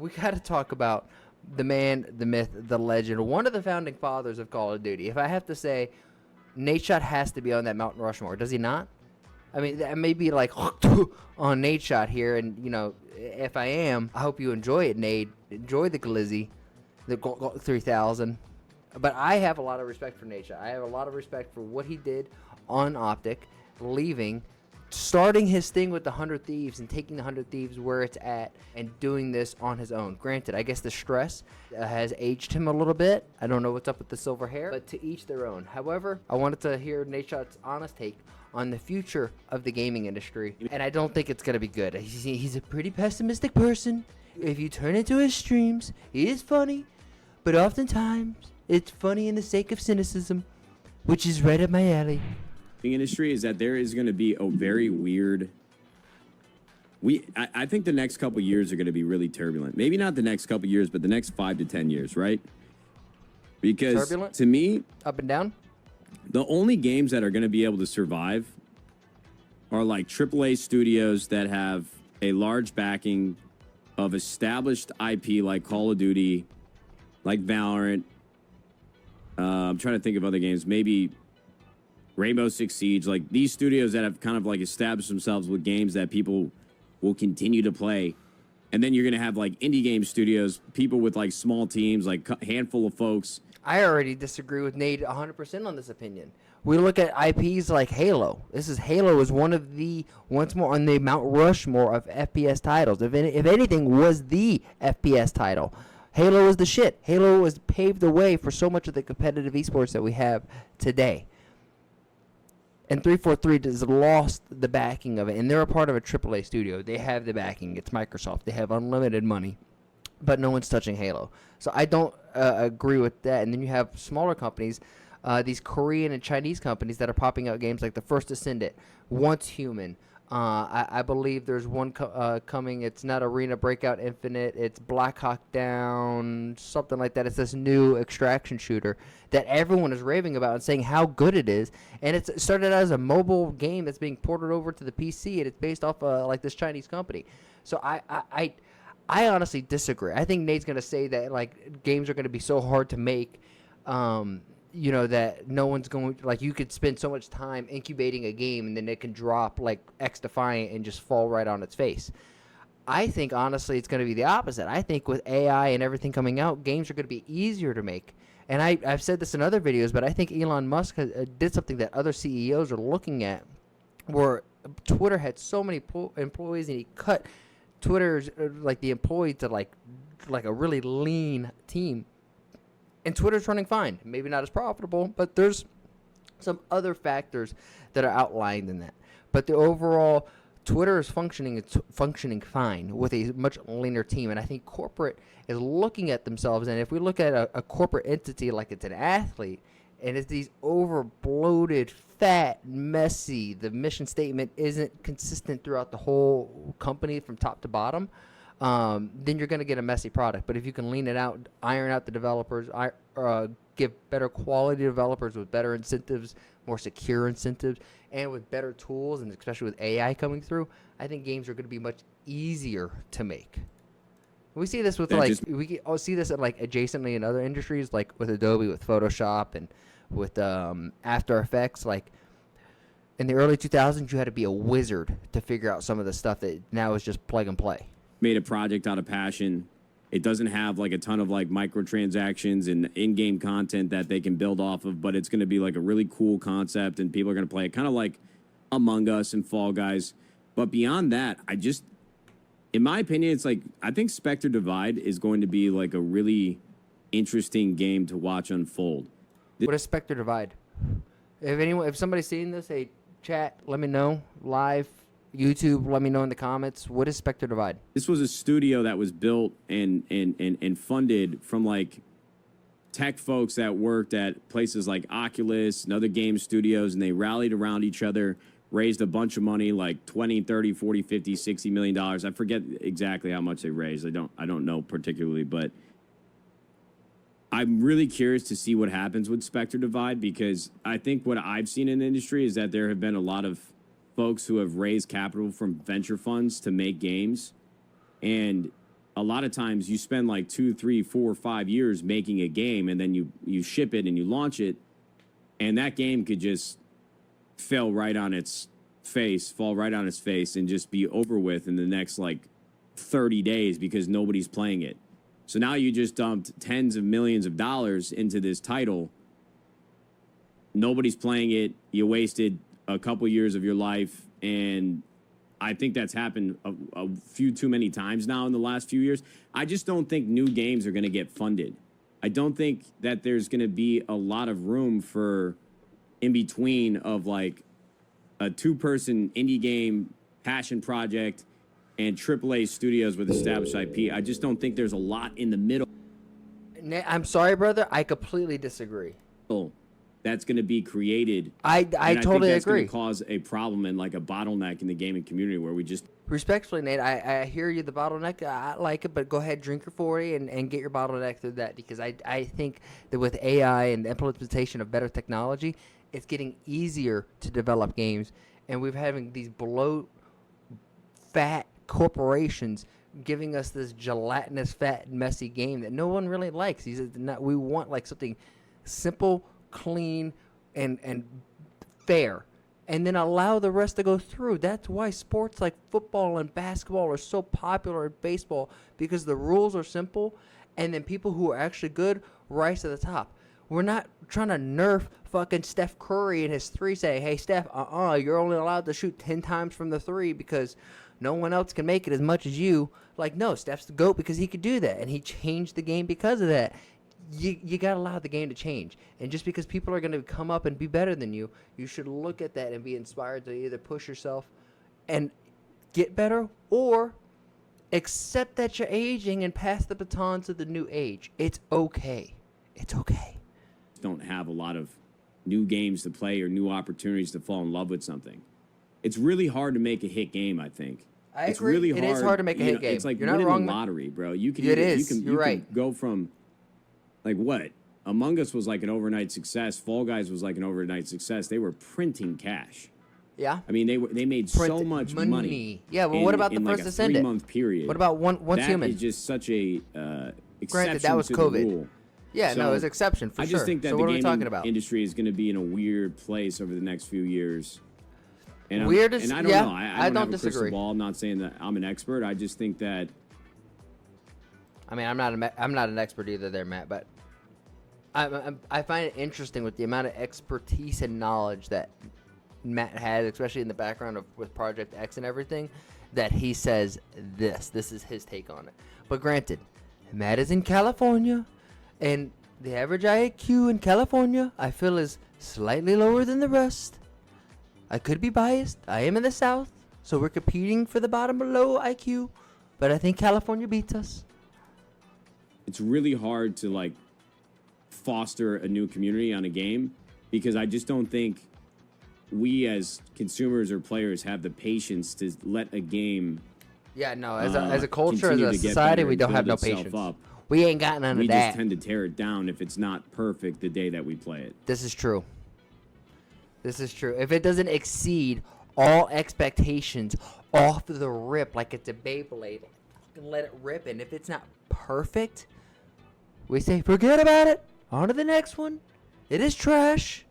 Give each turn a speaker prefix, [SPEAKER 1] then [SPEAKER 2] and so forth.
[SPEAKER 1] We got to talk about the man, the myth, the legend, one of the founding fathers of Call of Duty. If I have to say, Nadeshot has to be on that Mount Rushmore, does he not? I mean, that may be like on Nadeshot here, and if I am, I hope you enjoy it, Nade. Enjoy the Glizzy, the 3000. But I have a lot of respect for Nadeshot. I have a lot of respect for what he did on Optic, leaving, starting his thing with the 100 Thieves and taking the 100 Thieves where it's at and doing this on his own. Granted, I guess the stress has aged him a little bit. I don't know what's up with the silver hair, but to each their own. However, I wanted to hear Nadeshot's honest take on the future of the gaming industry, and I don't think it's going to be good. He's a pretty pessimistic person. If you turn into his streams, he is funny, but oftentimes it's funny in the sake of cynicism, which is right up my alley.
[SPEAKER 2] The industry is that there is going to be a very weird. I think the next couple years are going to be really turbulent. Maybe not the next couple years, but the next 5 to 10 years, right? Because turbulent? To me,
[SPEAKER 1] up and down,
[SPEAKER 2] the only games that are going to be able to survive are like AAA studios that have a large backing of established IP like Call of Duty, like Valorant. I'm trying to think of other games, maybe Rainbow Six Siege, like these studios that have kind of like established themselves with games that people will continue to play. And then you're going to have like indie game studios, people with like small teams, like a handful of folks.
[SPEAKER 1] I already disagree with Nade 100% on this opinion. We look at IPs like Halo. Halo is one of the, once more, on the Mount Rushmore of FPS titles. If anything, was the FPS title. Halo is the shit. Halo has paved the way for so much of the competitive esports that we have today. And 343 has lost the backing of it, and they're a part of a AAA studio. They have the backing. It's Microsoft. They have unlimited money, but no one's touching Halo. So I don't agree with that. And then you have smaller companies, these Korean and Chinese companies that are popping out games like The First Ascendant, Once Human. I believe there's one coming. It's not Arena Breakout Infinite. It's Black Hawk Down, something like that. It's this new extraction shooter that everyone is raving about and saying how good it is. And it started out as a mobile game that's being ported over to the PC, and it's based off like this Chinese company. So I honestly disagree. I think Nate's gonna say that like games are gonna be so hard to make. That no one's going, like, you could spend so much time incubating a game and then it can drop like X Defiant and just fall right on its face. I think, honestly, it's going to be the opposite. I think with AI and everything coming out, games are going to be easier to make. And I've said this in other videos, but I think Elon Musk did something that other CEOs are looking at, where Twitter had so many employees and he cut Twitter's, like, the employee to like a really lean team. And Twitter's running fine. Maybe not as profitable, but there's some other factors that are outlined in that. But the overall, Twitter is functioning fine with a much leaner team. And I think corporate is looking at themselves. And if we look at a corporate entity like it's an athlete, and it's these over-bloated, fat, messy, the mission statement isn't consistent throughout the whole company from top to bottom, then you're going to get a messy product. But if you can lean it out, iron out the developers, give better quality developers with better incentives, more secure incentives, and with better tools, and especially with AI coming through, I think games are going to be much easier to make. We see this with we see this like adjacently in other industries, like with Adobe, with Photoshop, and with After Effects. Like in the early 2000s, you had to be a wizard to figure out some of the stuff that now is just plug and play.
[SPEAKER 2] Made a project out of passion. It doesn't have like a ton of like microtransactions and in-game content that they can build off of, but it's going to be like a really cool concept and people are going to play it, kind of like Among Us and Fall Guys. But beyond that, in my opinion, it's like, I think Spectre Divide is going to be like a really interesting game to watch unfold.
[SPEAKER 1] What is Spectre Divide? If somebody's seen this, hey, chat, let me know. Live, YouTube, let me know in the comments. What is Spectre Divide?
[SPEAKER 2] This was a studio that was built and funded from like tech folks that worked at places like Oculus and other game studios, and they rallied around each other, raised a bunch of money, like 20, 30, 40, 50, 60 million dollars. I forget exactly how much they raised. I don't know particularly, but I'm really curious to see what happens with Spectre Divide, because I think what I've seen in the industry is that there have been a lot of folks who have raised capital from venture funds to make games, and a lot of times you spend like 2, 3, 4, 5 years making a game, and then you ship it and you launch it, and that game could just fall right on its face, and just be over with in the next like 30 days because nobody's playing it. So now you just dumped tens of millions of dollars into this title. Nobody's playing it. You wasted a couple years of your life, and I think that's happened a few too many times now in the last few years. I just don't think new games are going to get funded. I don't think that there's going to be a lot of room for in between of like a 2-person indie game passion project and AAA studios with established IP. I just don't think there's a lot in the middle.
[SPEAKER 1] I'm sorry, brother. I completely disagree.
[SPEAKER 2] That's going to be created.
[SPEAKER 1] I totally
[SPEAKER 2] think that's
[SPEAKER 1] agree.
[SPEAKER 2] Going to cause a problem and like a bottleneck in the gaming community where we just
[SPEAKER 1] Respectfully, Nate, I hear you, the bottleneck. I like it, but go ahead, drink your 40 and get your bottleneck through that, because I think that with AI and the implementation of better technology, it's getting easier to develop games, and we're having these fat corporations giving us this gelatinous, fat, messy game that no one really likes. We want like something simple, clean, and fair, and then allow the rest to go through. That's why sports like football and basketball are so popular in baseball, because the rules are simple, and then people who are actually good rise to the top. We're not trying to nerf fucking Steph Curry and his three, say, hey, Steph, you're only allowed to shoot 10 times from the three because no one else can make it as much as you. Like, no, Steph's the GOAT because he could do that, and he changed the game because of that. You got to allow the game to change. And just because people are going to come up and be better than you, you should look at that and be inspired to either push yourself and get better, or accept that you're aging and pass the baton to the new age. It's okay. It's okay.
[SPEAKER 2] don't have a lot of new games to play or new opportunities to fall in love with something. It's really hard to make a hit game, I think.
[SPEAKER 1] I
[SPEAKER 2] it's
[SPEAKER 1] agree.
[SPEAKER 2] really
[SPEAKER 1] It is hard to make a hit game.
[SPEAKER 2] It's like
[SPEAKER 1] You're not
[SPEAKER 2] winning
[SPEAKER 1] wrong.
[SPEAKER 2] the lottery, bro. You can,
[SPEAKER 1] It is.
[SPEAKER 2] You can,
[SPEAKER 1] You're right.
[SPEAKER 2] can go from, like, what? Among Us was like an overnight success. Fall Guys was like an overnight success. They were printing cash.
[SPEAKER 1] Yeah.
[SPEAKER 2] I mean, they made so much money.
[SPEAKER 1] Yeah, well, what about the first to send it?
[SPEAKER 2] In like a 3-month period.
[SPEAKER 1] What about Once Human?
[SPEAKER 2] That is just such a exception
[SPEAKER 1] Granted, that was
[SPEAKER 2] to
[SPEAKER 1] COVID.
[SPEAKER 2] the rule.
[SPEAKER 1] Yeah,
[SPEAKER 2] So,
[SPEAKER 1] no, it's exception for
[SPEAKER 2] I
[SPEAKER 1] sure.
[SPEAKER 2] just think that
[SPEAKER 1] so
[SPEAKER 2] the
[SPEAKER 1] what are we talking
[SPEAKER 2] gaming
[SPEAKER 1] about?
[SPEAKER 2] industry is going to be in a weird place over the next few years. And
[SPEAKER 1] Weird
[SPEAKER 2] and
[SPEAKER 1] is-
[SPEAKER 2] I don't
[SPEAKER 1] yeah,
[SPEAKER 2] know. I don't have a
[SPEAKER 1] disagree.
[SPEAKER 2] crystal ball. I'm not saying that I'm an expert. I just think that
[SPEAKER 1] I mean, I'm not an expert either there, Matt, but I find it interesting with the amount of expertise and knowledge that Matt has, especially in the background of with Project X and everything, that he says this is his take on it. But granted, Matt is in California, and the average IQ in California, I feel, is slightly lower than the rest. I could be biased. I am in the South, so we're competing for the bottom below IQ, but I think California beats us.
[SPEAKER 2] it's really hard to like foster a new community on a game because I just don't think we as consumers or players have the patience to let a game.
[SPEAKER 1] Yeah, no, as a culture, as
[SPEAKER 2] continue
[SPEAKER 1] a
[SPEAKER 2] to get
[SPEAKER 1] society,
[SPEAKER 2] better
[SPEAKER 1] we
[SPEAKER 2] and
[SPEAKER 1] don't have no
[SPEAKER 2] build itself
[SPEAKER 1] patience.
[SPEAKER 2] up.
[SPEAKER 1] We ain't got none
[SPEAKER 2] We
[SPEAKER 1] of
[SPEAKER 2] just
[SPEAKER 1] that.
[SPEAKER 2] tend to tear it down if it's not perfect the day that we play it.
[SPEAKER 1] This is true. This is true. If it doesn't exceed all expectations off the rip, like it's a Beyblade, fucking let it rip. And if it's not perfect, we say, forget about it. On to the next one. It is trash.